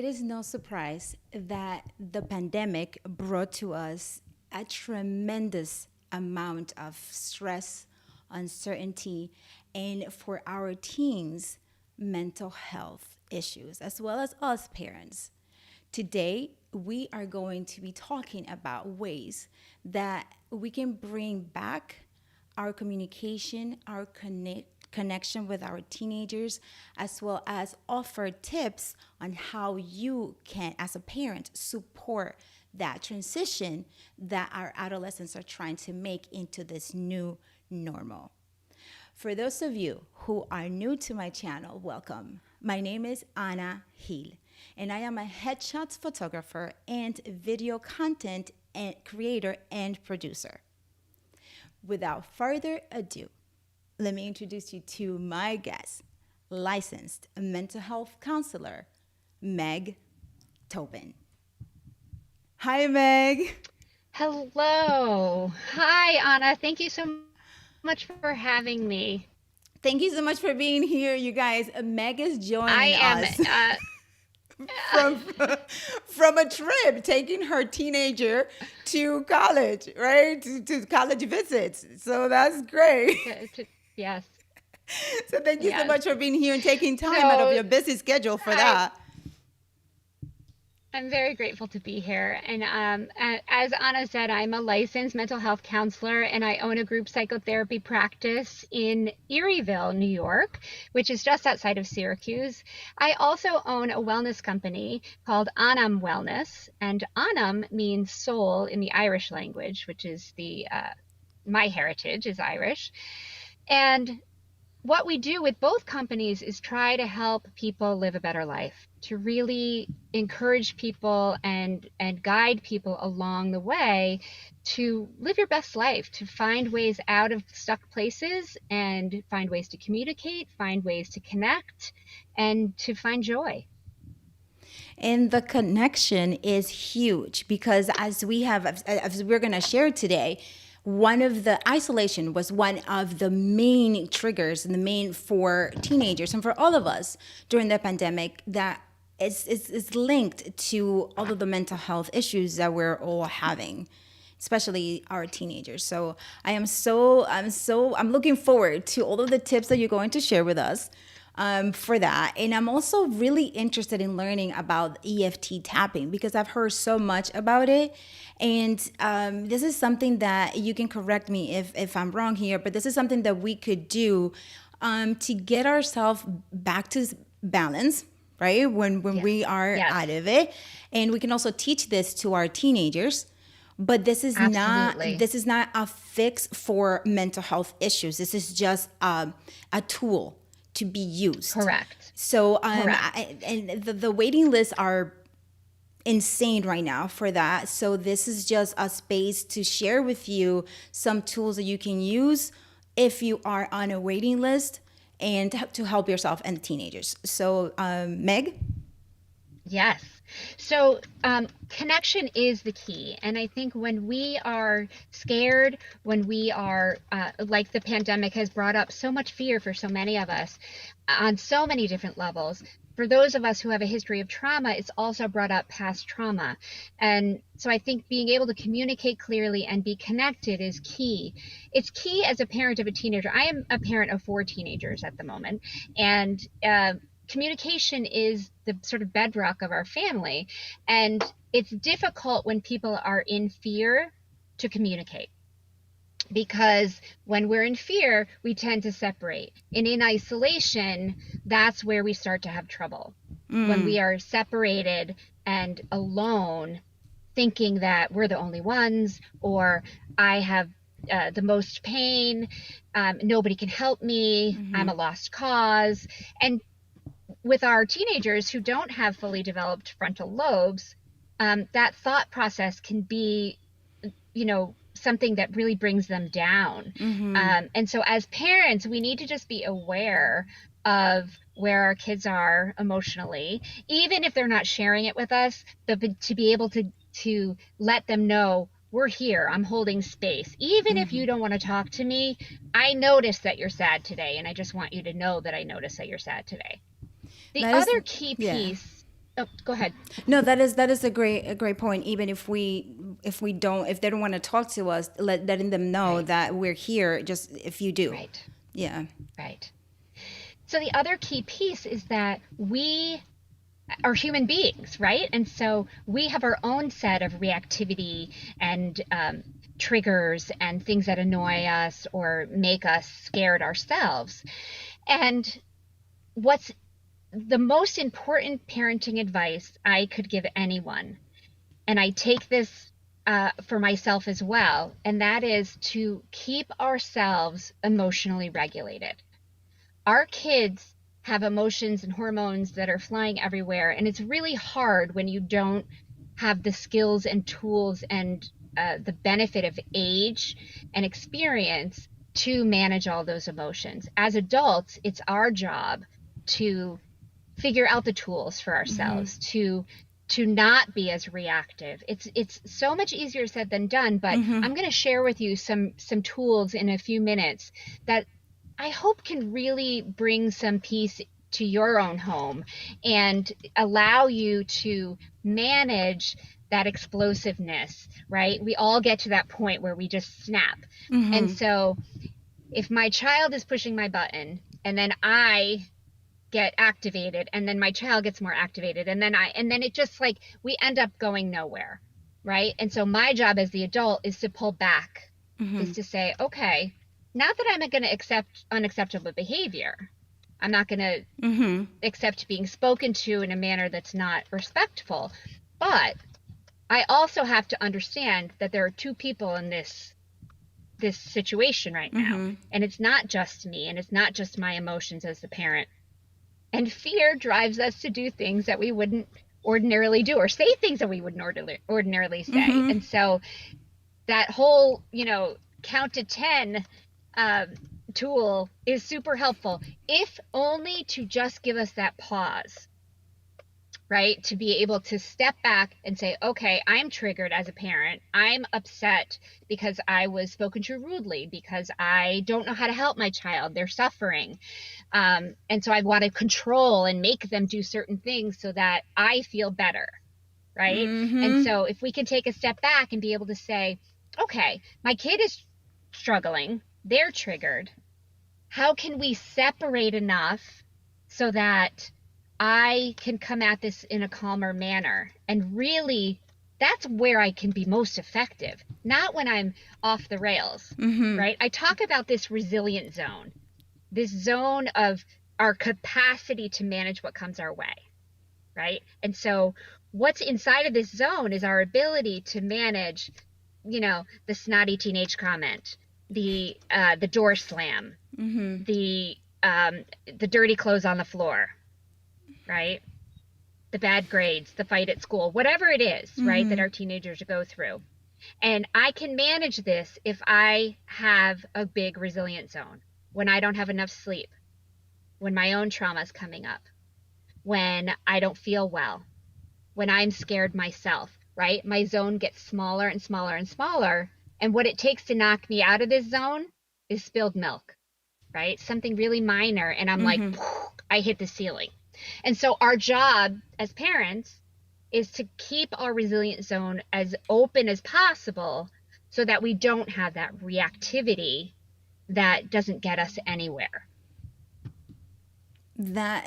It is no surprise that the pandemic brought to us a tremendous amount of stress, uncertainty, and for our teens, mental health issues, as well as us parents. Today, we are going to be talking about ways that we can bring back our communication, our connection with our teenagers, as well as offer tips on how you can, as a parent, support that transition that our adolescents are trying to make into this new normal. For those of you who are new to my channel, welcome. My name is Ana Gil, and I am a headshots photographer and video content and creator and producer. Without further ado, let me introduce you to my guest, licensed mental health counselor, Meg Tobin. Hi, Meg. Hello. Hi, Anna. Thank you so much for having me. Thank you so much for being here, you guys. Meg is joining I am, us from from a trip, taking her teenager to college, right? To college visits. So that's great. yes, So thank you so yes. much for being here and taking time out of So your busy schedule for I, that. I'm very grateful to be here. And as Anna said, I'm a licensed mental health counselor and I own a group psychotherapy practice in Erieville, New York, which is just outside of Syracuse. I also own a wellness company called Anam Wellness, and Anam means soul in the Irish language, which is my heritage is Irish. And what we do with both companies is try to help people live a better life, to really encourage people and guide people along the way to live your best life, to find ways out of stuck places and find ways to communicate, find ways to connect, and to find joy. And the connection is huge because as we're going to share today, one of the isolation was one of the main triggers and the main for teenagers and for all of us during the pandemic that is linked to all of the mental health issues that we're all having, especially our teenagers. So I'm looking forward to all of the tips that you're going to share with us for that. And I'm also really interested in learning about EFT tapping because I've heard so much about it. And this is something that you can correct me if I'm wrong here, but this is something that we could do to get ourselves back to balance, right? When Yes. we are Yes. out of it. And we can also teach this to our teenagers. But Absolutely. this is not a fix for mental health issues. This is just a tool to be used. Correct. So Correct. and the waiting lists are insane right now for that. So this is just a space to share with you some tools that you can use if you are on a waiting list and to help yourself and the teenagers. So Meg? Yes. So connection is the key. And I think when we are scared, when we are like the pandemic has brought up so much fear for so many of us on so many different levels. For those of us who have a history of trauma, it's also brought up past trauma. And so I think being able to communicate clearly and be connected is key. It's key as a parent of a teenager. I am a parent of 4 teenagers at the moment. And communication is the sort of bedrock of our family. And it's difficult when people are in fear to communicate. Because when we're in fear, we tend to separate. And in isolation, that's where we start to have trouble. When we are separated and alone, thinking that we're the only ones, or I have the most pain, nobody can help me, I'm a lost cause. And with our teenagers who don't have fully developed frontal lobes, that thought process can be, something that really brings them down. And so as parents, we need to just be aware of where our kids are emotionally, even if they're not sharing it with us, but to be able to let them know, we're here, I'm holding space. Even if you don't want to talk to me, I notice that you're sad today, and I just want you to know that I notice that you're sad today. The That is, other key yeah. piece Oh, go ahead. No, that is a great point. Even if they don't want to talk to us, letting them know Right, that we're here. Just if you do, right, yeah. right. So the other key piece is that we are human beings, right? And so we have our own set of reactivity and triggers and things that annoy us or make us scared ourselves. And what's the most important parenting advice I could give anyone, and I take this for myself as well, and that is to keep ourselves emotionally regulated. Our kids have emotions and hormones that are flying everywhere, and it's really hard when you don't have the skills and tools and the benefit of age and experience to manage all those emotions. As adults, it's our job to figure out the tools for ourselves to not be as reactive. It's so much easier said than done, but I'm going to share with you some tools in a few minutes that I hope can really bring some peace to your own home and allow you to manage that explosiveness, right? We all get to that point where we just snap. And so if my child is pushing my button and then I get activated and then my child gets more activated and then it just like we end up going nowhere, right? And so my job as the adult is to pull back, is to say, okay, not that I'm going to accept unacceptable behavior, I'm not going to accept being spoken to in a manner that's not respectful, but I also have to understand that there are two people in this situation right now, and it's not just me and it's not just my emotions as the parent. And fear drives us to do things that we wouldn't ordinarily do or say things that we wouldn't ordinarily say. And so that whole, count to 10 tool is super helpful, if only to just give us that pause, right? To be able to step back and say, okay, I'm triggered as a parent. I'm upset because I was spoken to rudely, because I don't know how to help my child. They're suffering. And so I want to control and make them do certain things so that I feel better, right? And so if we can take a step back and be able to say, okay, my kid is struggling, they're triggered. How can we separate enough so that I can come at this in a calmer manner? And really, that's where I can be most effective, not when I'm off the rails, right? I talk about this resilient zone, this zone of our capacity to manage what comes our way, right? And so what's inside of this zone is our ability to manage, the snotty teenage comment, the door slam, the dirty clothes on the floor, right? The bad grades, the fight at school, whatever it is, right, that our teenagers go through. And I can manage this if I have a big resilient zone, when I don't have enough sleep, when my own trauma is coming up, when I don't feel well, when I'm scared myself, right? My zone gets smaller and smaller and smaller. And what it takes to knock me out of this zone is spilled milk, right? Something really minor. And I'm like, I hit the ceiling. And so our job as parents is to keep our resilient zone as open as possible so that we don't have that reactivity that doesn't get us anywhere. That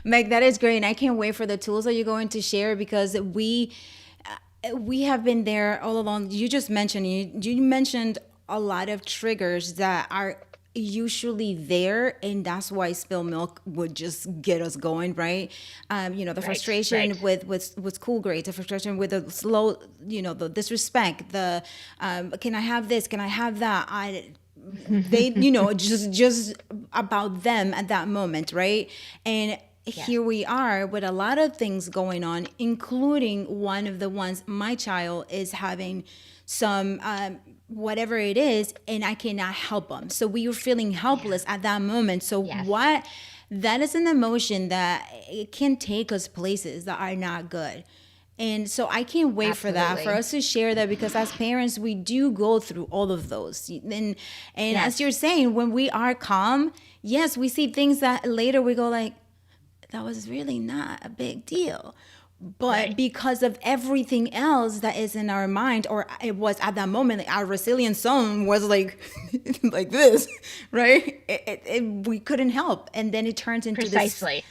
Meg, that is great, and I can't wait for the tools that you're going to share, because we have been there all along. You just mentioned you mentioned a lot of triggers that are usually there, and that's why spill milk would just get us going, right? The frustration Right. with school grades, the frustration with the slow, the disrespect, the can I have this, can I have that, they just about them at that moment, right? And Yes. here we are with a lot of things going on, including one of the ones my child is having some whatever it is, and I cannot help them. So we were feeling helpless at that moment. So Yes. what that is an emotion that it can take us places that are not good. And so I can't wait for that, for Absolutely. us to share that, because as parents, we do go through all of those. And as Yes. you're saying, when we are calm, yes, we see things that later we go like, that was really not a big deal. But Right. because of everything else that is in our mind, or it was at that moment, like our resilience zone was like, like this, right? We couldn't help, and then it turns into this. Precisely.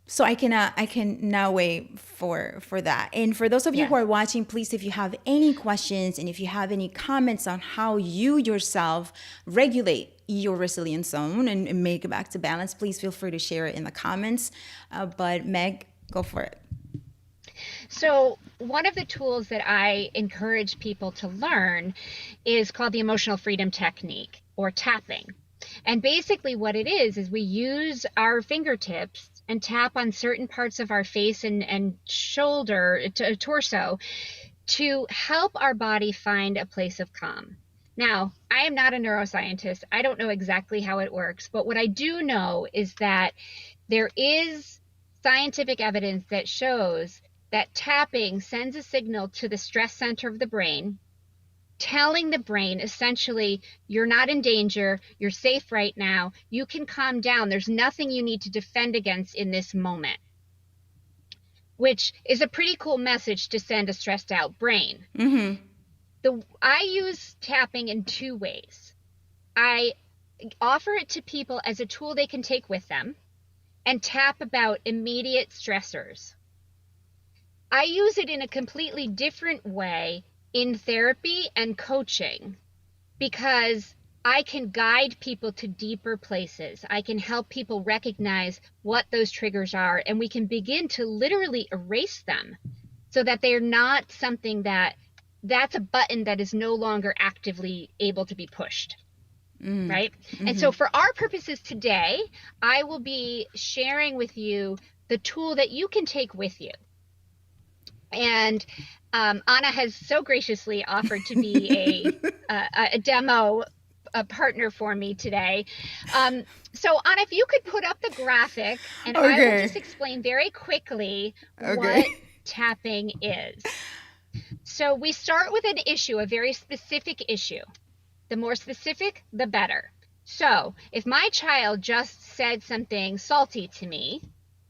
So I can now wait for that. And for those of you who Yes. are watching, please, if you have any questions and if you have any comments on how you yourself regulate your resilience zone and make it back to balance, please feel free to share it in the comments. But Meg, go for it. So, one of the tools that I encourage people to learn is called the emotional freedom technique, or tapping. And basically, what it is we use our fingertips and tap on certain parts of our face and shoulder, torso, to help our body find a place of calm. Now, I am not a neuroscientist. I don't know exactly how it works, but what I do know is that there is scientific evidence that shows that tapping sends a signal to the stress center of the brain, telling the brain essentially, you're not in danger, you're safe right now, you can calm down, there's nothing you need to defend against in this moment, which is a pretty cool message to send a stressed out brain. I use tapping in two ways. I offer it to people as a tool they can take with them and tap about immediate stressors. I use it in a completely different way in therapy and coaching because I can guide people to deeper places. I can help people recognize what those triggers are, and we can begin to literally erase them so that they're not something that's a button that is no longer actively able to be pushed. Right? And so for our purposes today, I will be sharing with you the tool that you can take with you. And Anna has so graciously offered to be a demo partner for me today. So Anna, if you could put up the graphic, and I will just explain very quickly what tapping is. So we start with an issue, a very specific issue. The more specific, the better. So if my child just said something salty to me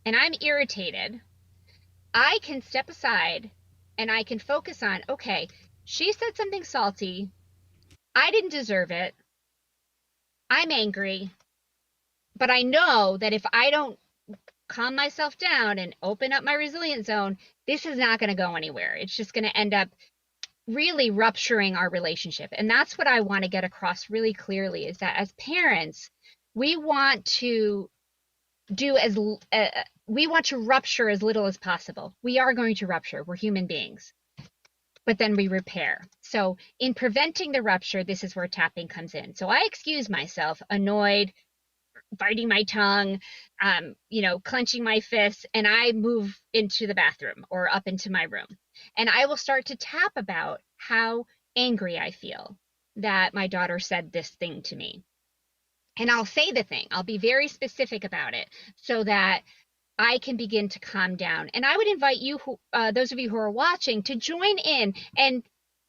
and I'm irritated, I can step aside and I can focus on, okay, she said something salty. I didn't deserve it. I'm angry. But I know that if I don't calm myself down and open up my resilience zone, this is not going to go anywhere. It's just going to end up really rupturing our relationship. And that's what I want to get across really clearly, is that as parents, we want to rupture as little as possible. We are going to rupture. We're human beings. But then we repair. So in preventing the rupture, this is where tapping comes in. So I excuse myself, annoyed, biting my tongue, clenching my fists, and I move into the bathroom or up into my room. And I will start to tap about how angry I feel that my daughter said this thing to me. And I'll say the thing. I'll be very specific about it so that I can begin to calm down. And I would invite you, those of you who are watching, to join in. And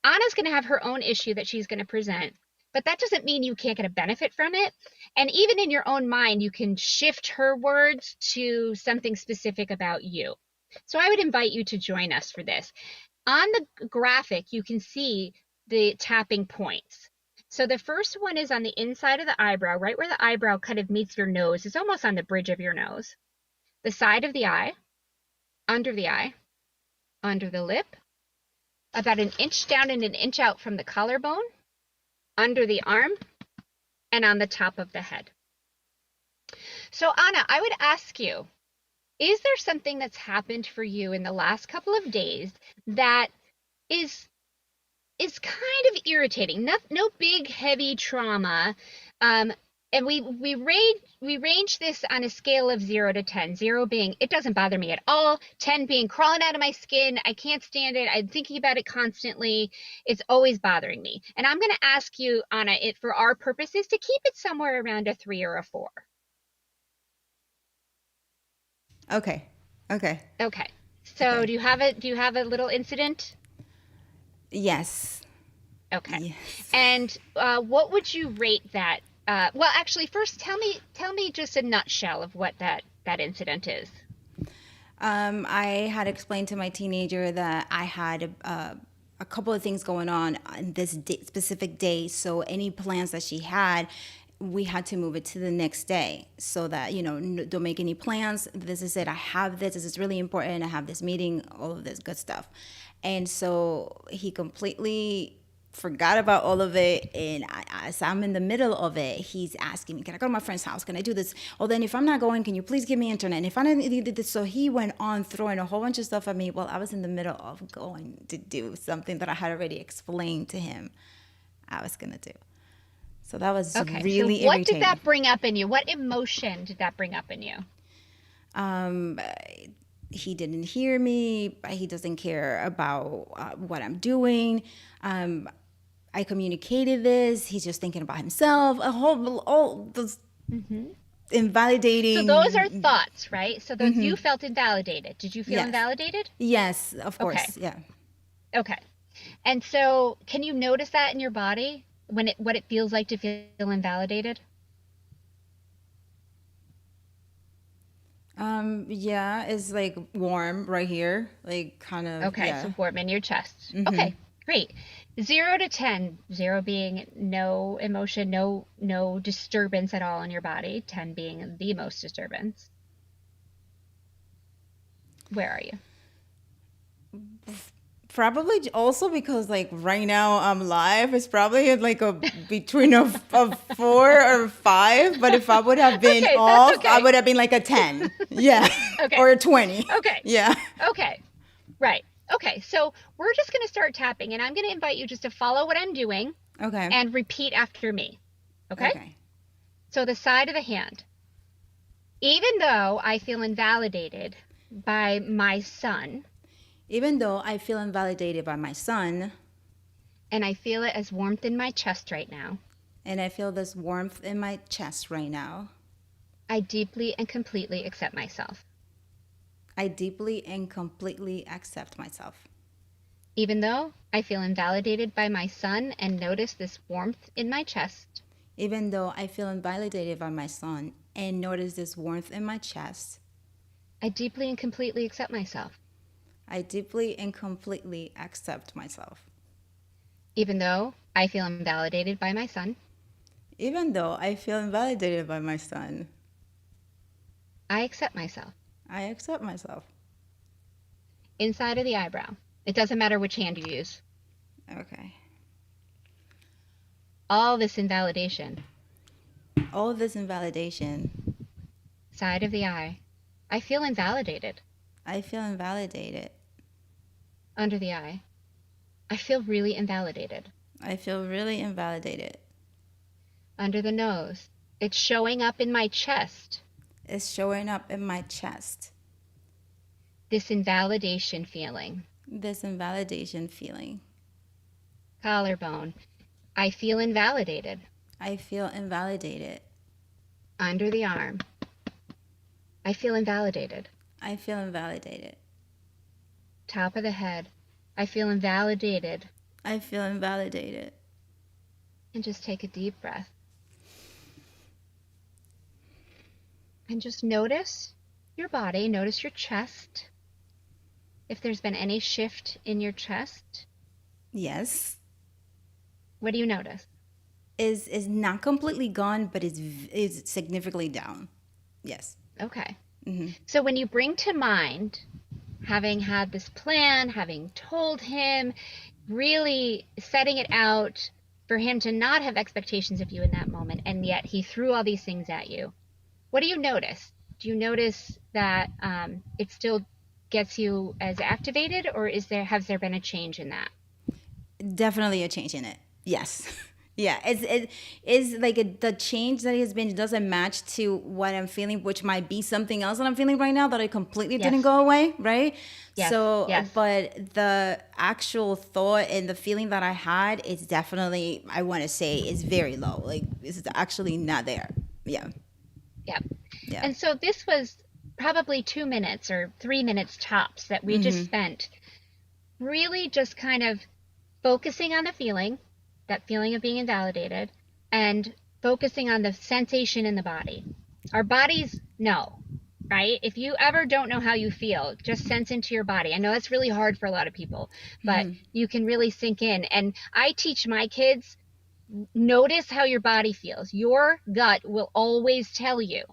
Anna's going to have her own issue that she's going to present. But that doesn't mean you can't get a benefit from it. And even in your own mind, you can shift her words to something specific about you. So I would invite you to join us for this. On the graphic, you can see the tapping points. So the first one is on the inside of the eyebrow, right where the eyebrow kind of meets your nose. It's almost on the bridge of your nose. The side of the eye, under the lip, about an inch down and an inch out from the collarbone, under the arm, and on the top of the head. So Anna, I would ask you, is there something that's happened for you in the last couple of days that is kind of irritating? No big heavy trauma. And we range this on a scale of 0 to 10. 0 being it doesn't bother me at all. 10 being crawling out of my skin. I can't stand it. I'm thinking about it constantly. It's always bothering me. And I'm going to ask you, Anna, for our purposes, to keep it somewhere around a 3 or a 4. Okay. So Okay. do you have a little incident? Yes. Okay. Yes. And what would you rate that? Well, actually, first tell me just a nutshell of what that that incident is. I had explained to my teenager that I had a couple of things going on this specific day. So any plans that she had, we had to move it to the next day so that, don't make any plans. This is it. I have this. This is really important. I have this meeting, all of this good stuff. And so he completely forgot about all of it, and as I'm in the middle of it, he's asking me, can I go to my friend's house, can I do this? Oh, then if I'm not going, can you please give me internet? And if I didn't, so he went on throwing a whole bunch of stuff at me while I was in the middle of going to do something that I had already explained to him I was gonna do. So that was Okay, so really what irritating. did that bring up in you? What emotion did that bring up in you? um he didn't hear me. He doesn't care about what I'm doing. I communicated this. He's just thinking about himself. All those So invalidating. those are thoughts, right? So those you felt invalidated. Did you feel Yes. invalidated? Yes, of course. Okay. Yeah. Okay. And so can you notice that in your body when what it feels like to feel invalidated? Yeah, it's like warm right here. Like kind of, Okay, yeah. so warm in your chest. Okay, great. 0 to 10, 0 being no emotion, no disturbance at all in your body, 10 being the most disturbance. Where are you? Probably also because like right now I'm live. It's probably at like a between a 4 or 5. But if I would have been Okay, that's off, I okay. would have been like a 10. Yeah. Okay. Or a 20. Okay. Yeah. Okay. Right. Okay. So we're just going to start tapping, and I'm going to invite you just to follow what I'm doing Okay. and repeat after me. Okay? Okay. So the side of the hand. Even though I feel invalidated by my son, Even though I feel invalidated by my son, and I feel it as warmth in my chest right now, and I feel this warmth in my chest right now, I deeply and completely accept myself. I deeply and completely accept myself. Even though I feel invalidated by my son and notice this warmth in my chest, Even though I feel invalidated by my son and notice this warmth in my chest, I deeply and completely accept myself. I deeply and completely accept myself. Even though I feel invalidated by my son, Even though I feel invalidated by my son, I accept myself. I accept myself. Inside of the eyebrow. It doesn't matter which hand you use. Okay. All this invalidation. All this invalidation, Side of the eye. I feel invalidated. I feel invalidated. Under the eye. I feel really invalidated. I feel really invalidated. Under the nose. It's showing up in my chest. It's showing up in my chest. This invalidation feeling. This invalidation feeling. Collarbone. I feel invalidated. I feel invalidated. Under the arm. I feel invalidated. I feel invalidated. Top of the head. I feel invalidated. I feel invalidated. And just take a deep breath. And just notice your body, notice your chest. If there's been any shift in your chest, Yes. what do you notice? Is not completely gone, but is significantly down. Yes. Okay. Mm-hmm. So when you bring to mind, having had this plan, having told him, really setting it out for him to not have expectations of you in that moment, and yet he threw all these things at you, what do you notice? Do you notice that it still gets you as activated, or has there been a change in that? Definitely a change in it. Yes. Yeah, it is like the change that has been doesn't match to what I'm feeling, which might be something else that I'm feeling right now that I completely Yes. didn't go away, right? Yes, So, yes. but the actual thought and the feeling that I had is definitely, I want to say, is very low. Like, it's actually not there. Yeah. Yep. Yeah. And so this was probably 2 minutes or 3 minutes tops that we just spent really just kind of focusing on the feeling, that feeling of being invalidated, and focusing on the sensation in the body. Our bodies know. right? If you ever don't know how you feel, just sense into your body. I know that's really hard for a lot of people, but you can really sink in. And I teach my kids, notice how your body feels. Your gut will always tell you.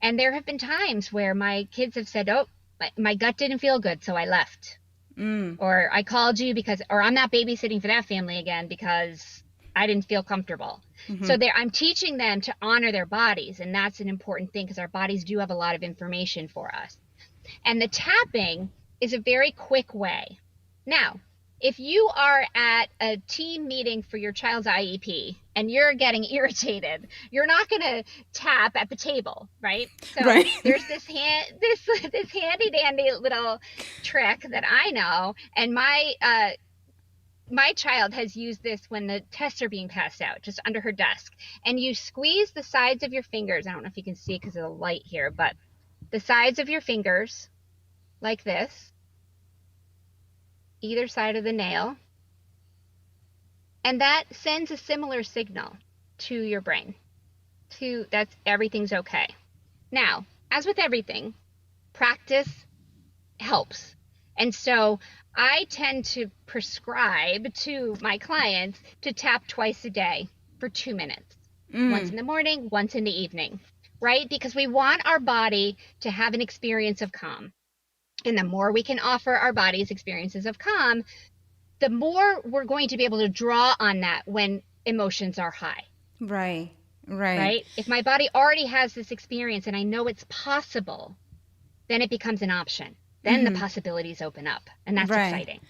And there have been times where my kids have said, oh, my gut didn't feel good, so I left. Or I called you because, or I'm not babysitting for that family again because I didn't feel comfortable. So I'm teaching them to honor their bodies. And that's an important thing because our bodies do have a lot of information for us. And the tapping is a very quick way. Now, if you are at a team meeting for your child's IEP and you're getting irritated, you're not going to tap at the table, right? So there's this handy dandy little trick that I know, and my child has used this when the tests are being passed out, just under her desk. And you squeeze the sides of your fingers. I don't know if you can see because of the light here, but the sides of your fingers like this, either side of the nail, and that sends a similar signal to your brain that's everything's okay. Now, as with everything, practice helps. And so I tend to prescribe to my clients to tap twice a day for 2 minutes, once in the morning, once in the evening, right? Because we want our body to have an experience of calm. And the more we can offer our bodies experiences of calm, the more we're going to be able to draw on that when emotions are high. Right. If my body already has this experience and I know it's possible, then it becomes an option. Then the possibilities open up, and that's exciting.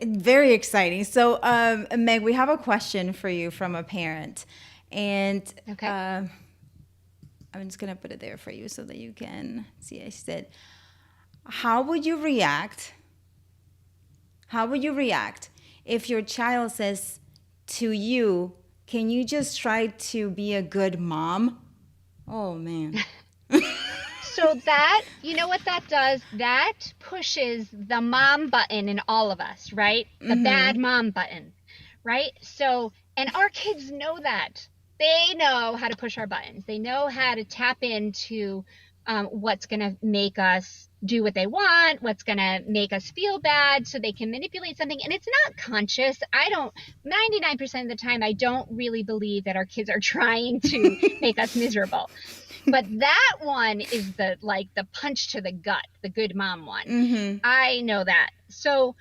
Very exciting. So, Meg, we have a question for you from a parent. And I'm just going to put it there for you so that you can see. I said, how would you react if your child says to you, can you just try to be a good mom? Oh, man. So that, you know what that does? That pushes the mom button in all of us, right? The bad mom button, right? So, and our kids know that. They know how to push our buttons. They know how to tap into what's going to make us do what they want, what's going to make us feel bad, so they can manipulate something. And it's not conscious. 99% of the time, I don't really believe that our kids are trying to make us miserable. But that one is the punch to the gut, the good mom one. I know that. So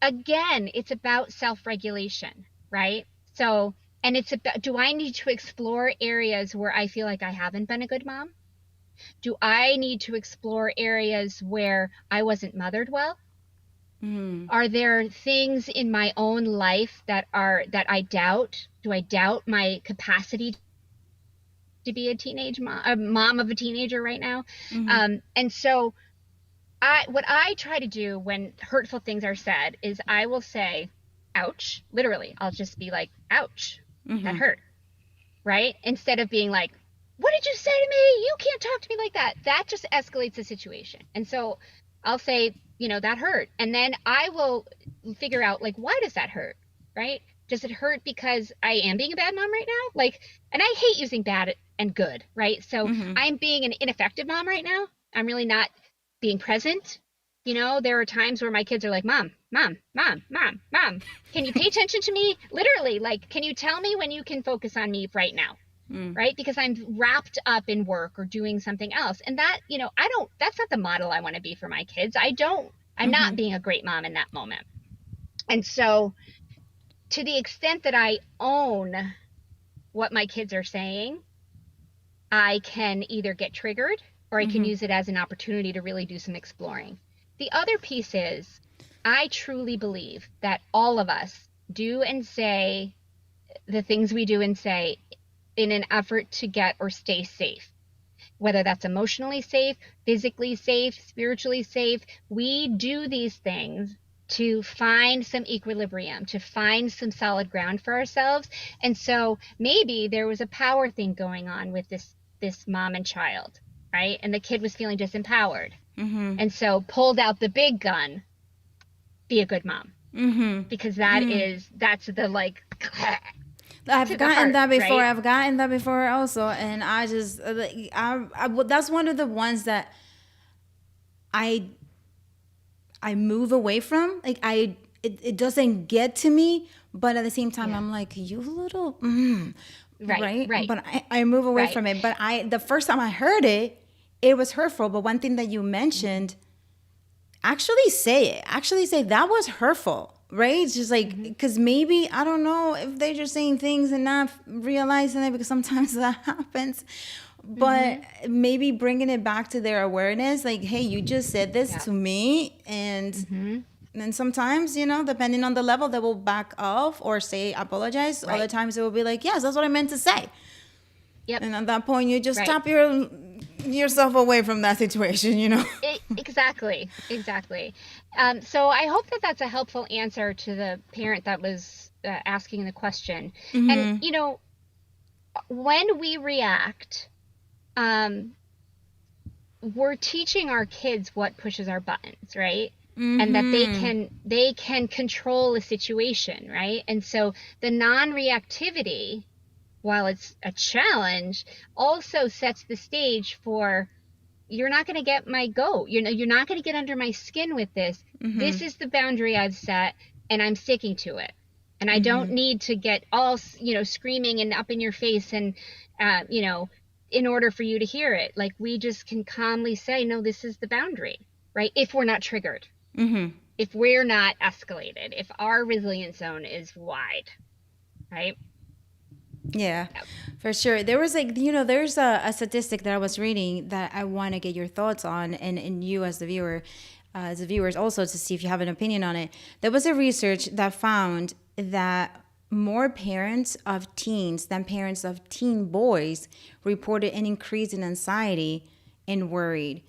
again, it's about self-regulation, right? So, and it's about, do I need to explore areas where I feel like I haven't been a good mom? Do I need to explore areas where I wasn't mothered well? Are there things in my own life that I doubt? Do I doubt my capacity to be a teenage mom, a mom of a teenager right now? And so what I try to do when hurtful things are said is I will say, ouch, literally. I'll just be like, ouch, that hurt, right? Instead of being like, what did you say to me? You can't talk to me like that. That just escalates the situation. And so I'll say, that hurt. And then I will figure out, why does that hurt, right? Does it hurt because I am being a bad mom right now? And I hate using bad and good, right? So I'm being an ineffective mom right now. I'm really not being present. There are times where my kids are like, mom, can you pay attention to me? Literally, can you tell me when you can focus on me right now? Right? Because I'm wrapped up in work or doing something else. And that, that's not the model I want to be for my kids. I'm not being a great mom in that moment. And so to the extent that I own what my kids are saying, I can either get triggered or I can use it as an opportunity to really do some exploring. The other piece is I truly believe that all of us do and say the things we do and say in an effort to get or stay safe, whether that's emotionally safe, physically safe, spiritually safe. We do these things to find some equilibrium, to find some solid ground for ourselves. And so maybe there was a power thing going on with this mom and child, right? And the kid was feeling disempowered. And so pulled out the big gun, be a good mom. Because that's the I've to the gotten heart, that before. right? I've gotten that before also, and I just, that's one of the ones that I I move away from. Like it doesn't get to me, but at the same time, Yeah. I'm like, you little, Right, right? right, But I move away right. from it. But the first time I heard it, it was hurtful. But one thing that you mentioned, actually say it. Actually say that was hurtful, right? It's just like, Mm-hmm. because maybe, I don't know if they're just saying things and not realizing it, because sometimes that happens. But Mm-hmm. maybe bringing it back to their awareness, like, hey, you just said this Yeah. to me, and Mm-hmm. sometimes, depending on the level, they will back off or say apologize. Other Right. times it will be like, yes, that's what I meant to say. Yep. And at that point, you just Right. tap yourself away from that situation. Exactly. Exactly. So I hope that that's a helpful answer to the parent that was asking the question. And, Mm-hmm. when we react, um, we're teaching our kids what pushes our buttons, right? And that they Mm-hmm. can control a situation, right? And so the non-reactivity, while it's a challenge, also sets the stage for, you're not going to get my goat. You're not going to get under my skin with this. Mm-hmm. This is the boundary I've set, and I'm sticking to it. And I don't Mm-hmm. need to get all, screaming and up in your face and, uh, you know, in order for you to hear it. Like, we just can calmly say, no, this is the boundary, right? If we're not triggered, Mm-hmm. if we're not escalated, if our resilience zone is wide, right? Yeah, Yep. for sure. There was like, there's a statistic that I was reading that I want to get your thoughts on, and you as the viewer, as the viewers also, to see if you have an opinion on it. There was a research that found that more parents of teens than parents of teen boys reported an increase in anxiety and worried.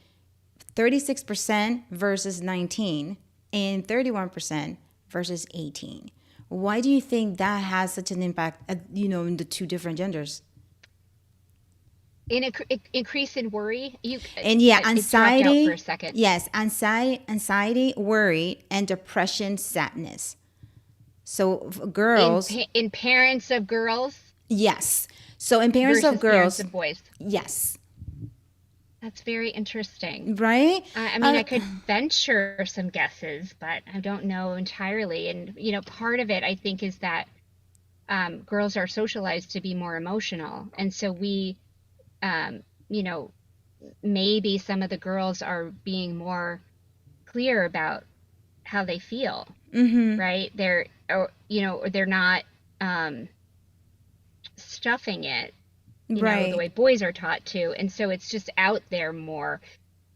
36% versus 19 and 31% versus 18. Why do you think that has such an impact, in the two different genders? Increase in worry. And yeah, It dropped out for a anxiety, second. yes, anxiety, worry, and depression, sadness. So girls, In parents of girls yes. So in parents of versus parents girls, of boys. yes, That's very interesting. right? I mean, I could venture some guesses, but I don't know entirely. And, part of it, I think, is that girls are socialized to be more emotional. And so um, you know, maybe some of the girls are being more clear about how they feel, right? They're not um, stuffing it, the Right. way boys are taught to. And so it's just out there more,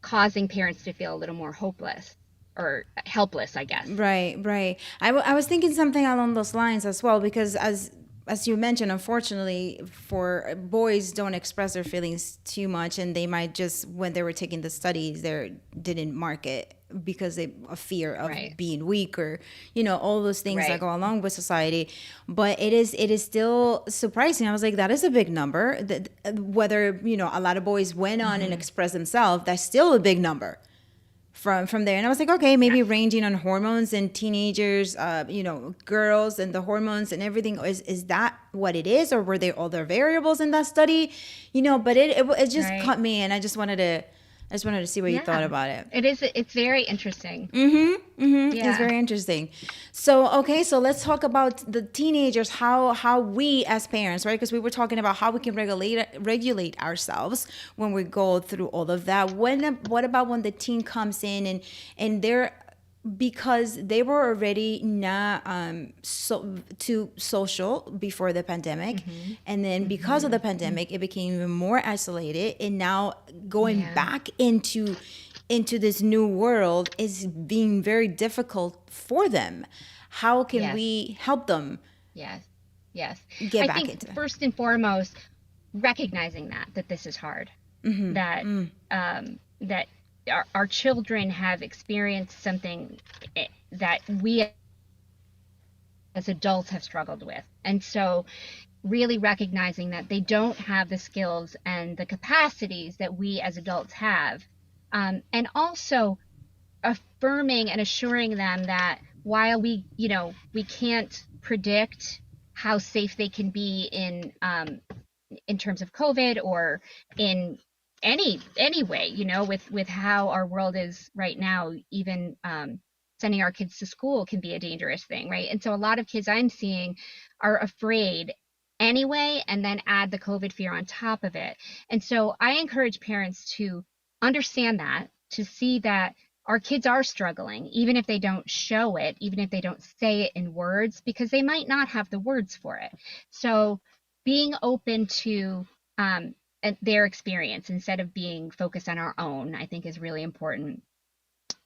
causing parents to feel a little more hopeless or helpless, I guess. Right, right. I was thinking something along those lines as well, because as you mentioned, unfortunately, for boys don't express their feelings too much, and they might just, when they were taking the studies, they didn't mark it because they a fear of Right. being weak, or all those things that Right. go along with society. But it is still surprising. I was like, that is a big number. That whether a lot of boys went on and Mm-hmm. expressed themselves, that's still a big number from there. And I was like, okay, maybe Yes. ranging on hormones and teenagers, girls and the hormones and everything. Is that what it is, or were there other variables in that study? But it just Right. caught me, and I just wanted to see what you thought Yeah. about it. It's very interesting. It's Yeah. very interesting. So, okay, so let's talk about the teenagers, how we as parents, right? Because we were talking about how we can regulate ourselves when we go through all of that. What about when the teen comes in and they're, because they were already not too social before the pandemic, Mm-hmm. and then because of the pandemic it became even more isolated, and now going Yeah. back into this new world is being very difficult for them. How can Yes. we help them Yes. Yes. get I back think into that? first and foremost, recognizing that this is hard, that that our children have experienced something that we as adults have struggled with. And so really recognizing that they don't have the skills and the capacities that we as adults have. And also affirming and assuring them that while we can't predict how safe they can be in terms of COVID or in any way, you know, with how our world is right now. Even sending our kids to school can be a dangerous thing, right? And so a lot of kids I'm seeing are afraid anyway, and then add the COVID fear on top of it. And so I encourage parents to understand that, to see that our kids are struggling, even if they don't show it, even if they don't say it in words, because they might not have the words for it. So being open to their experience instead of being focused on our own, I think is really important.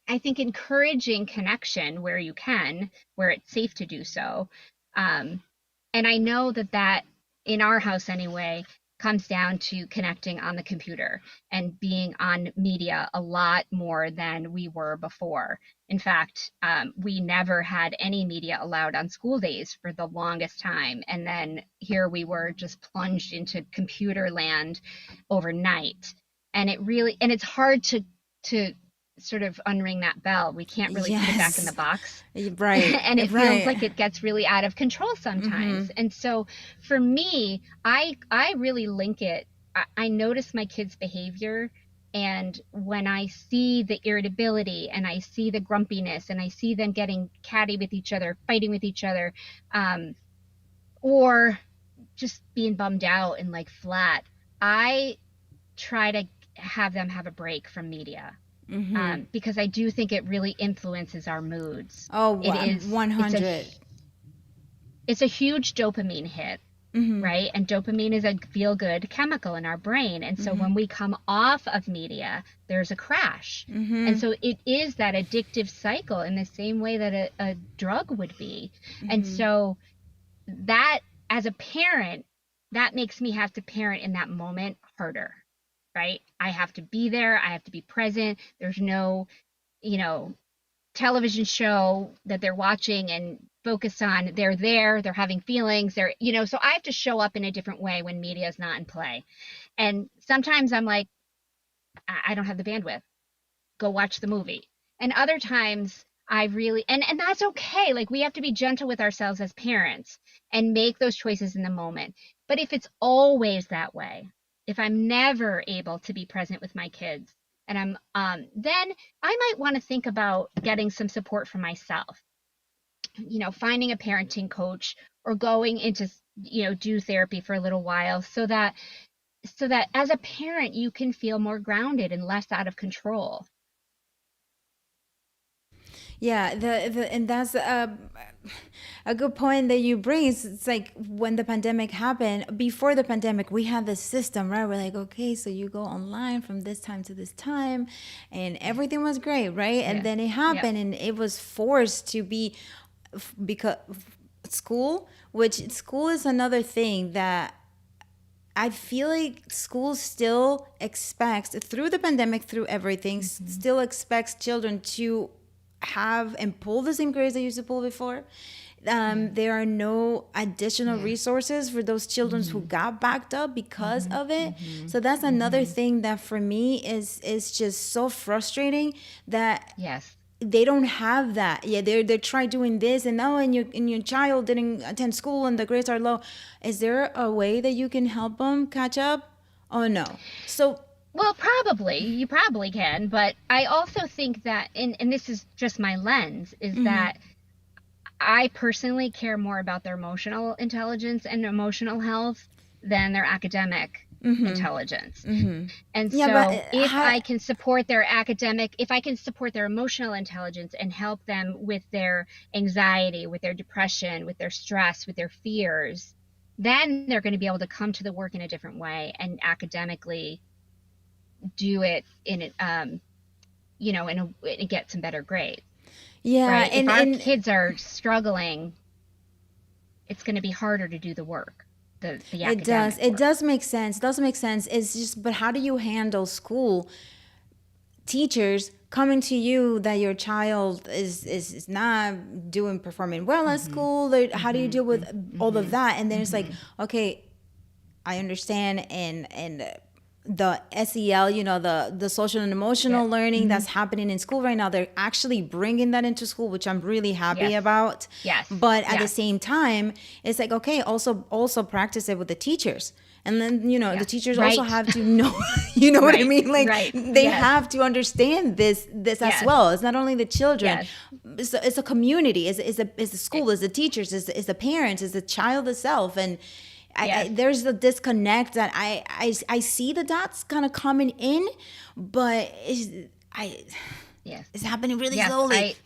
I think encouraging connection where you can, where it's safe to do so. Um, and I know that in our house anyway comes down to connecting on the computer and being on media a lot more than we were before. In fact, we never had any media allowed on school days for the longest time. And then here we were just plunged into computer land overnight. And it's hard to sort of unring that bell. We can't really put it back in the Yes. box. Right. And it feels Right. like it gets really out of control sometimes. And so for me, I really link it. I notice my kids' behavior, and when I see the irritability and I see the grumpiness and I see them getting catty with each other, fighting with each other, or just being bummed out and like flat, I try to have them have a break from media, because I do think it really influences our moods. Oh, It is, 100. it's a huge dopamine hit, right? And dopamine is a feel good chemical in our brain. And so when we come off of media, there's a crash. And so it is that addictive cycle in the same way that a drug would be. And so that, as a parent, that makes me have to parent in that moment harder, right? I have to be there, I have to be present. There's no, you know, television show that they're watching and focus on. They're there, they're having feelings, they're, you know, so I have to show up in a different way when media is not in play. And sometimes I'm like, I don't have the bandwidth, go watch the movie. And other times I really, and that's okay. Like, we have to be gentle with ourselves as parents and make those choices in the moment. But if it's always that way, if I'm never able to be present with my kids, and then I might want to think about getting some support for myself, you know, finding a parenting coach or going into, you know, do therapy for a little while, so that as a parent you can feel more grounded and less out of control. Yeah, the and that's a good point that you bring. It's like when the pandemic happened, before the pandemic, we had this system, right? We're like, okay, so you go online from this time to this time, and everything was great, right? And Yeah. then it Yep. happened, and it was forced to be because school, which school is another thing that I feel like school still expects, through the pandemic, through everything, still expects children to have and pull the same grades they used to pull before. There are no additional Yeah. resources for those children who got backed up because of it. So that's another thing that for me is just so frustrating, that Yes. they don't have that. Yeah, they try doing this, and oh, and your child didn't attend school and the grades are low. Is there a way that you can help them catch up? Oh no. So Well, probably. You probably can, but I also think that, and this is just my lens, is that I personally care more about their emotional intelligence and emotional health than their academic intelligence. And yeah, but so if I can support their emotional intelligence and help them with their anxiety, with their depression, with their stress, with their fears, then they're going to be able to come to the work in a different way and academically do it in it, you know, and get some better grades, yeah, right? If and our and kids are struggling, it's going to be harder to do the work, the it does. academic It work. does make sense. It does make sense. It's just, but how do you handle school teachers coming to you that your child is not doing performing well at school? How do you deal with all of that? And then it's like, okay, I understand, and the SEL, the social and emotional Yes. learning Hmm. that's happening in school right now, they're actually bringing that into school, which I'm really happy Yes. about. Yes. But at the Yes. same time, it's like, okay, also practice it with the teachers. And then, the Yes. teachers also Right. have to know, you know what I Right. mean? Like Right. they Yes. have to understand this as Yes. well. It's not only the children, Yes. it's a community, it's the school, it's the teachers, it's the parents, it's the child itself. And Yes. there's the disconnect that I see the dots kind of coming in, but Yes. it's happening really Yes. slowly.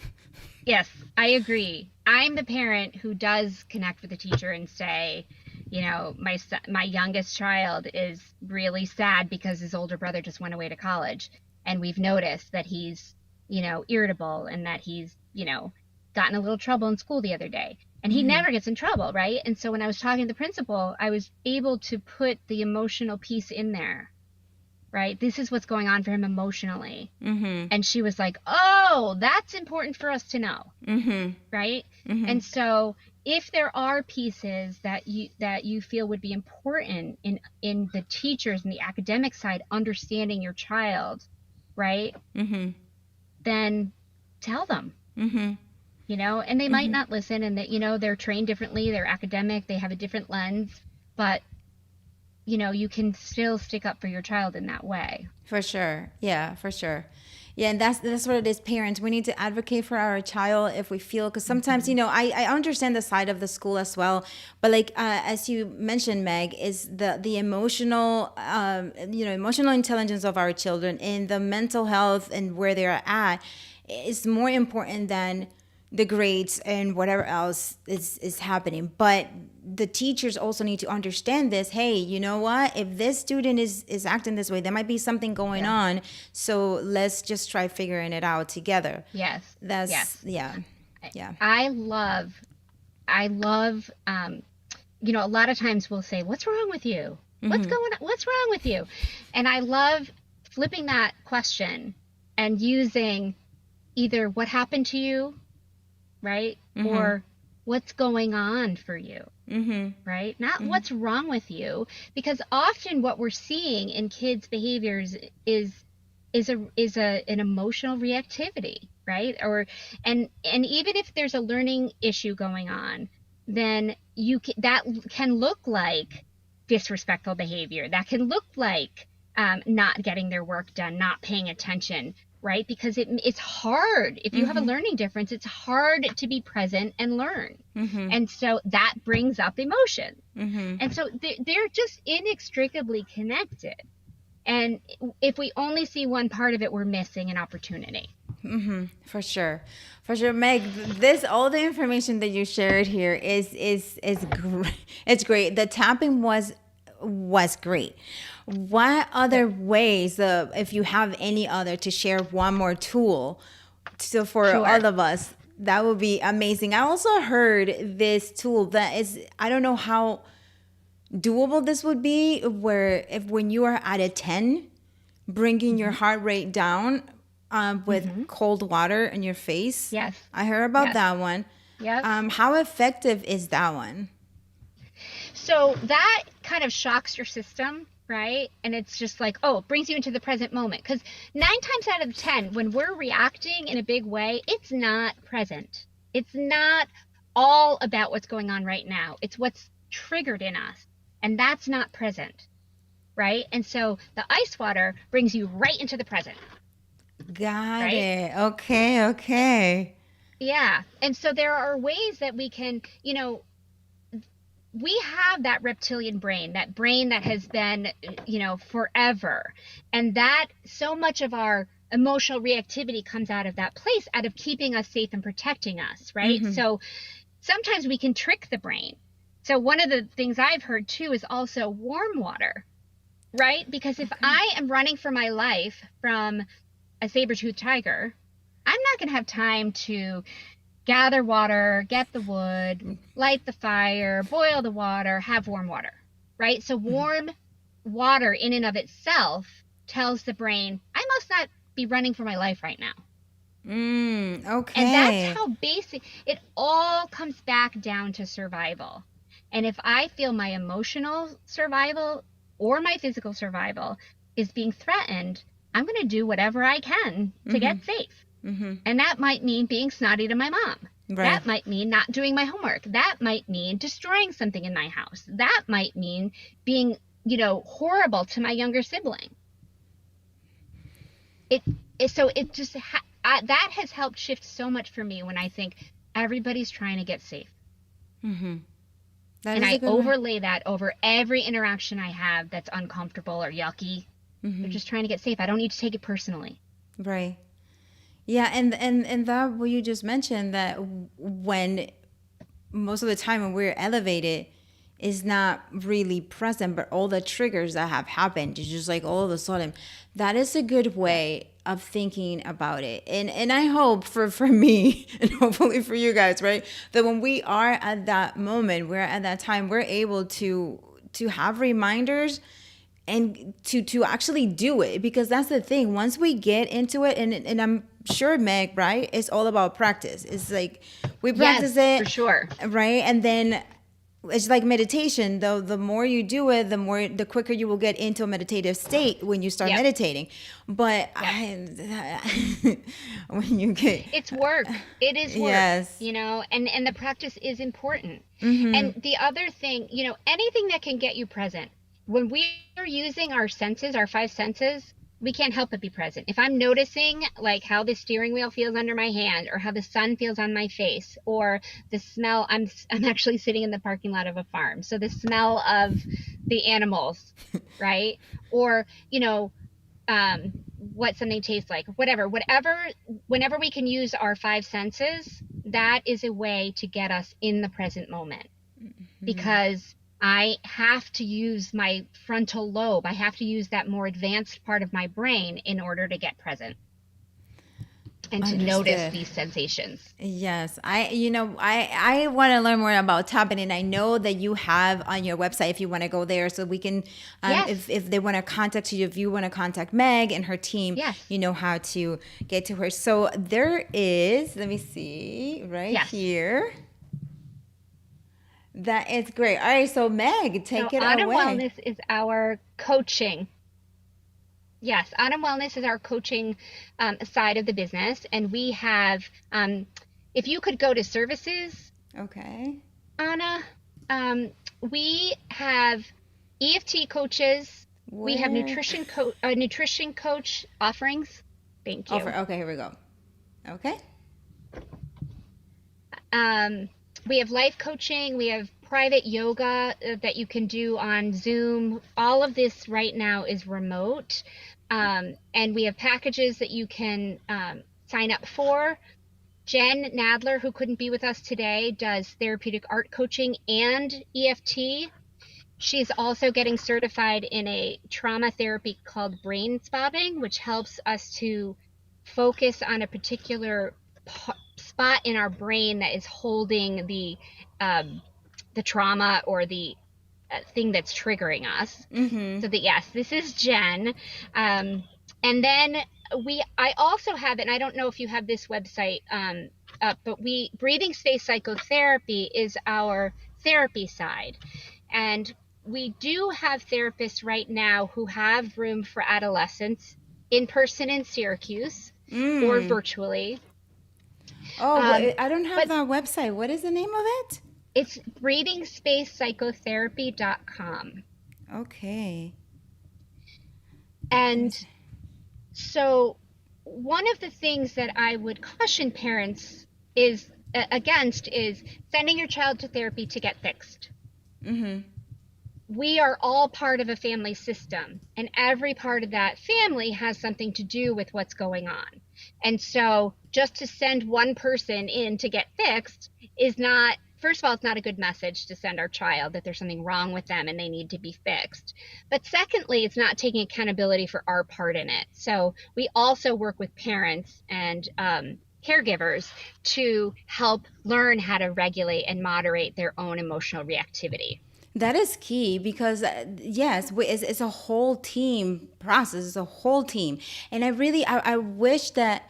Yes, I agree. I'm the parent who does connect with the teacher and say, my youngest child is really sad because his older brother just went away to college, and we've noticed that he's, irritable, and that he's, gotten a little trouble in school the other day. And he never gets in trouble, right? And so when I was talking to the principal, I was able to put the emotional piece in there, right? This is what's going on for him emotionally. And she was like, "Oh, that's important for us to know." Right? And so if there are pieces that you feel would be important in the teachers and the academic side understanding your child, right? Then tell them. And they might not listen, and that they're trained differently, they're academic, they have a different lens, but you can still stick up for your child in that way. For sure. Yeah, for sure. Yeah, and that's what it is. Parents, we need to advocate for our child if we feel, because sometimes, I understand the side of the school as well, but like as you mentioned, Meg, is the emotional, emotional intelligence of our children and the mental health and where they're at is more important than the grades and whatever else is happening. But the teachers also need to understand this. Hey, you know what? If this student is acting this way, there might be something going Yeah. on. So let's just try figuring it out together. Yes. That's Yes. yeah. Yeah. I love, a lot of times we'll say, "What's wrong with you? What's going on? What's wrong with you?" And I love flipping that question and using either "What happened to you?" right? Or "What's going on for you?" Right? Not "What's wrong with you?" Because often what we're seeing in kids' behaviors is an emotional reactivity, right? And even if there's a learning issue going on, then that can look like disrespectful behavior. That can look like not getting their work done, not paying attention, right? Because it's hard. If you have a learning difference, it's hard to be present and learn. And so that brings up emotion. And so they're just inextricably connected. And if we only see one part of it, we're missing an opportunity. For sure, Meg. All the information that you shared here is great. It's great. The tapping was great. What other ways, if you have any other, to share one more tool, so for Sure. all of us, that would be amazing. I also heard this tool that is, I don't know how doable this would be, where when you are at a 10, bringing your heart rate down with cold water in your face. Yes. I heard about Yes. that one. Yep. How effective is that one? So that kind of shocks your system, right? And it's just like, oh, it brings you into the present moment. Because 9 times out of 10, when we're reacting in a big way, it's not present. It's not all about what's going on right now. It's what's triggered in us. And that's not present, right? And so the ice water brings you right into the present. Got Right? it. Okay. Yeah. And so there are ways that we can, we have that reptilian brain, that brain that has been, forever. And that so much of our emotional reactivity comes out of that place, out of keeping us safe and protecting us, right? So sometimes we can trick the brain. So one of the things I've heard too is also warm water, right? Because if I am running for my life from a saber-toothed tiger, I'm not going to have time to gather water, get the wood, light the fire, boil the water, have warm water, right? So warm water in and of itself tells the brain, I must not be running for my life right now. Okay. And that's how basic, it all comes back down to survival. And if I feel my emotional survival or my physical survival is being threatened, I'm going to do whatever I can to get safe. And that might mean being snotty to my mom. Right. That might mean not doing my homework. That might mean destroying something in my house. That might mean being, horrible to my younger sibling. So it just that has helped shift so much for me when I think everybody's trying to get safe. That And is a I good one. overlay that over every interaction I have that's uncomfortable or yucky. They're just trying to get safe. I don't need to take it personally. Right. Yeah, and that what you just mentioned, that when most of the time when we're elevated is not really present, but all the triggers that have happened is just like all of a sudden. That is a good way of thinking about it. And I hope for me and hopefully for you guys, right? That when we are at that moment, we're at that time, we're able to have reminders and to actually do it, because that's the thing. Once we get into it, and I'm sure, Meg, right, it's all about practice. It's like we practice Yes, it, for sure. right? And then it's like meditation, though. The more you do it, the quicker you will get into a meditative state when you start Yep. meditating. But when you get, It's work. It is work. Yes. And the practice is important. And the other thing, anything that can get you present. When we are using our senses, our five senses, we can't help but be present. If I'm noticing like how the steering wheel feels under my hand, or how the sun feels on my face, or the smell, I'm actually sitting in the parking lot of a farm, so the smell of the animals, right? Or what something tastes like, whatever, whenever we can use our five senses, that is a way to get us in the present moment. Because I have to use my frontal lobe. I have to use that more advanced part of my brain in order to get present and to notice Understood. these sensations. Yes, I want to learn more about Tobin, and I know that you have on your website, if you want to go there, so we can, Yes. if they want to contact you, if you want to contact Meg and her team, Yes. you know how to get to her. So there is, let me see, right Yes. here. That is great. All right, so Meg, take it Autumn away. Wellness is our coaching. Yes, Autumn Wellness is our coaching side of the business. And we have, if you could go to services, Okay. Anna, we have EFT coaches. We have Where? nutrition coach offerings. Thank you. Okay, here we go. Okay. We have life coaching. We have private yoga that you can do on Zoom. All of this right now is remote. And we have packages that you can sign up for. Jen Nadler, who couldn't be with us today, does therapeutic art coaching and EFT. She's also getting certified in a trauma therapy called brain spotting, which helps us to focus on a particular spot in our brain that is holding the trauma or the thing that's triggering us. So that, yes, this is Jen. And then I also have, and I don't know if you have this website up, but Breathing Space Psychotherapy is our therapy side. And we do have therapists right now who have room for adolescents in person in Syracuse or virtually. Oh, I don't have that website. What is the name of it? It's breathingspacepsychotherapy.com. Okay. And so one of the things that I would caution parents against is sending your child to therapy to get fixed. We are all part of a family system, and every part of that family has something to do with what's going on. And so just to send one person in to get fixed is not, first of all, it's not a good message to send our child that there's something wrong with them and they need to be fixed. But secondly, it's not taking accountability for our part in it. So we also work with parents and caregivers to help learn how to regulate and moderate their own emotional reactivity. That is key, because yes, it's a whole team process. It's a whole team, and I wish that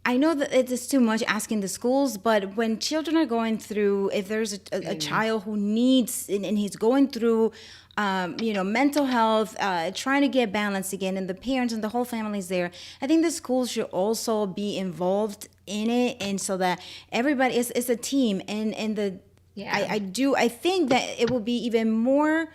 I know that it is too much asking the schools, but when children are going through, if there's a child who needs, and he's going through, mental health, trying to get balance again, and the parents and the whole family's there, I think the schools should also be involved in it, and so that everybody is a team, and Yeah, I think that it will be even more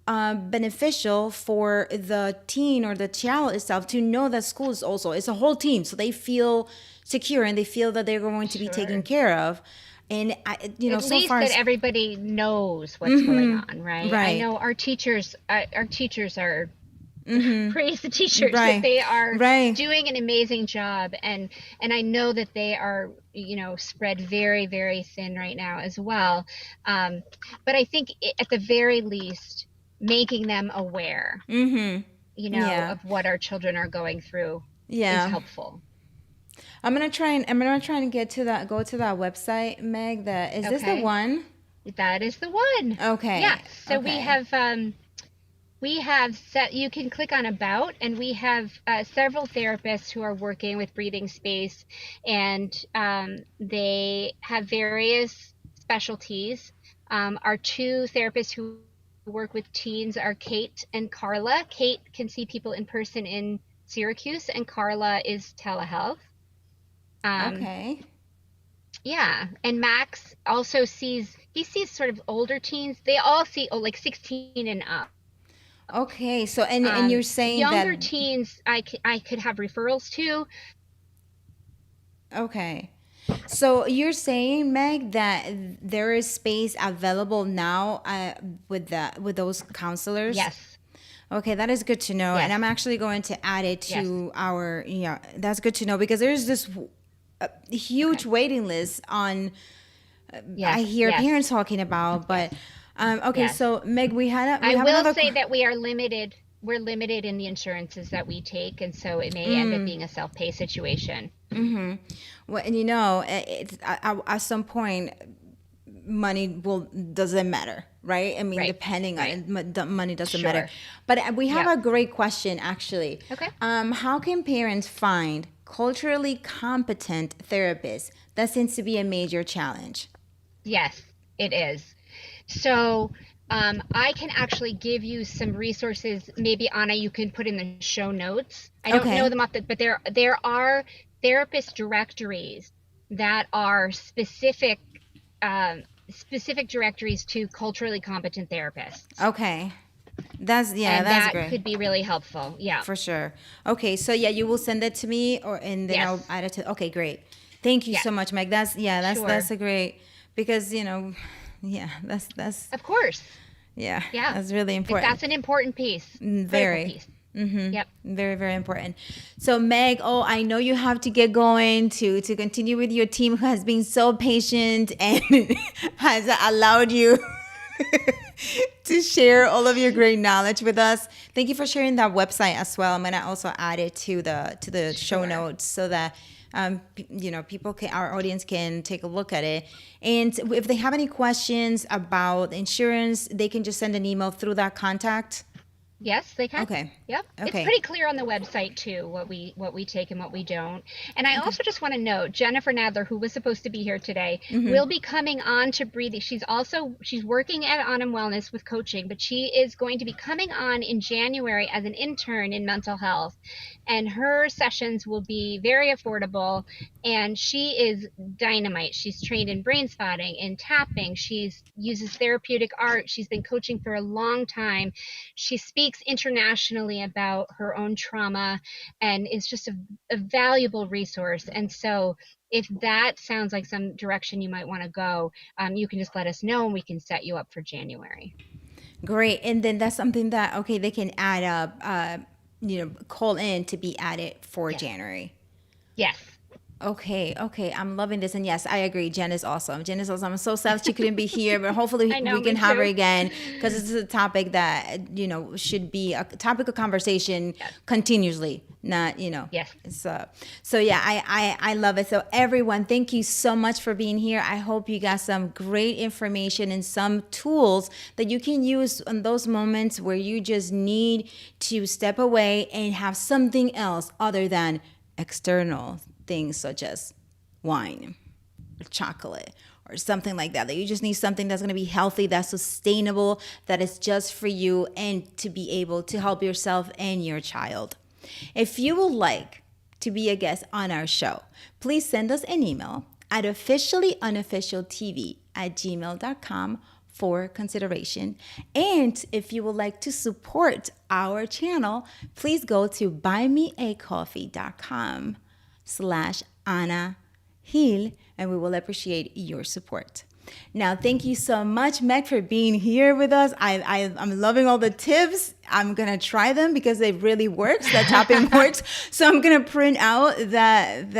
beneficial for the teen or the child itself to know that school is also, it's a whole team, so they feel secure and they feel that they're going to be taken sure. care of. And At so least far that as everybody knows what's going on, right? I right, know our teachers are praise the teachers that right, they are right. doing an amazing job, and I know that they are, spread very, very thin right now as well. Um, but I think at the very least, making them aware, Yeah, of what our children are going through is yeah. helpful. I'm gonna try and go to that website, Meg. That is this the Okay, one? that is the one. Yes. Okay, So okay, we have set, you can click on about, and we have several therapists who are working with breathing space, and they have various specialties. Our two therapists who work with teens are Kate and Carla. Kate can see people in person in Syracuse, and Carla is telehealth. Um, okay, yeah, and Max also he sees sort of older teens. They all see, oh, like 16 and up. okay. So and you're saying that, Younger teens, I could have referrals to. okay. So you're saying, Meg, that there is space available now with those counselors? Yes, Okay, that is good to know. And yes, I'm actually going to add it yes. to our, that's good to know because there's this huge Okay. waiting list on, I Yes, hear yes, parents talking about, yes, but okay, yes. so Meg, we I have will another, say that we are limited. We're limited in the insurances that we take, and so it may end up being a self-pay situation. well, and it's at some point, money will doesn't matter, right? I mean, Right, depending on right. it, the money doesn't matter. Sure. But we have Yep. a great question actually. Okay. How can parents find culturally competent therapists? That seems to be a major challenge. Yes, it is. So I can actually give you some resources. Maybe Anna, you can put in the show notes. I don't know Okay. them off the, but there are therapist directories that are specific directories to culturally competent therapists, Okay. That's, yeah, and that's that great. could be really helpful. Yeah. For sure. Okay, so yeah, you will send it to me, and then I'll Yes. add it to. Okay, great. Thank you so Yes. much, Meg. That's, yeah, that's Sure. a great, because yeah, that's Of course. yeah, Yeah. that's really important. That's an important piece. Critical Very. piece. Yep. Very, very important. So Meg, oh, I know you have to get going to continue with your team who has been so patient and has allowed you to share all of your great knowledge with us. Thank you for sharing that website as well. I'm gonna also add it to the show Sure. notes so that people can, our audience can take a look at it. And if they have any questions about insurance, they can just send an email through that contact. Yes, they can. Okay. Yep. It's Okay. pretty clear on the website too what we take and what we don't. And I also just want to note Jennifer Nadler, who was supposed to be here today, will be coming on to Breathing. She's working at Autumn Wellness with coaching, but she is going to be coming on in January as an intern in mental health. And her sessions will be very affordable, and she is dynamite. She's trained in brain spotting, in tapping. She's uses therapeutic art. She's been coaching for a long time. She speaks internationally about her own trauma and is just a valuable resource. And so if that sounds like some direction you might want to go, you can just let us know and we can set you up for January. Great. And then that's something that, okay, they can add up, call in to be added for Yes. January. Yes. Okay, okay, I'm loving this, and yes, I agree. Jen is awesome. Jen is awesome. I'm so sad she couldn't be here, but hopefully I know, we can me have her too. again because this is a topic that should be a topic of conversation Yes. continuously. Not Yes. so yeah, I love it. So everyone, thank you so much for being here. I hope you got some great information and some tools that you can use in those moments where you just need to step away and have something else other than external things such as wine or chocolate or something like that, that you just need something that's going to be healthy, that's sustainable, that is just for you and to be able to help yourself and your child. If you would like to be a guest on our show, please send us an email at OfficiallyUnofficialtv@gmail.com for consideration. And if you would like to support our channel, please go to buymeacoffee.com/Ana Hill, and we will appreciate your support. Now, thank you so much, Meg, for being here with us. I'm loving all the tips. I'm going to try them because it really works. That tapping works. So I'm going to print out that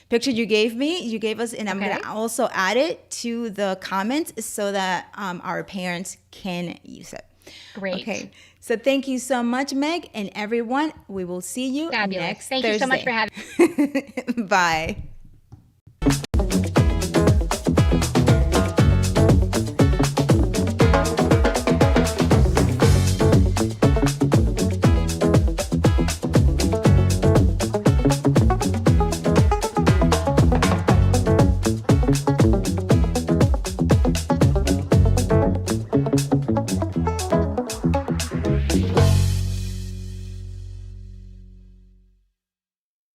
picture you gave us, and I'm going to also add it to the comments so that our parents can use it. Great. Okay. So thank you so much, Meg, and everyone. We will see you Fabulous. next Thank Thursday. you so much for having me. Bye.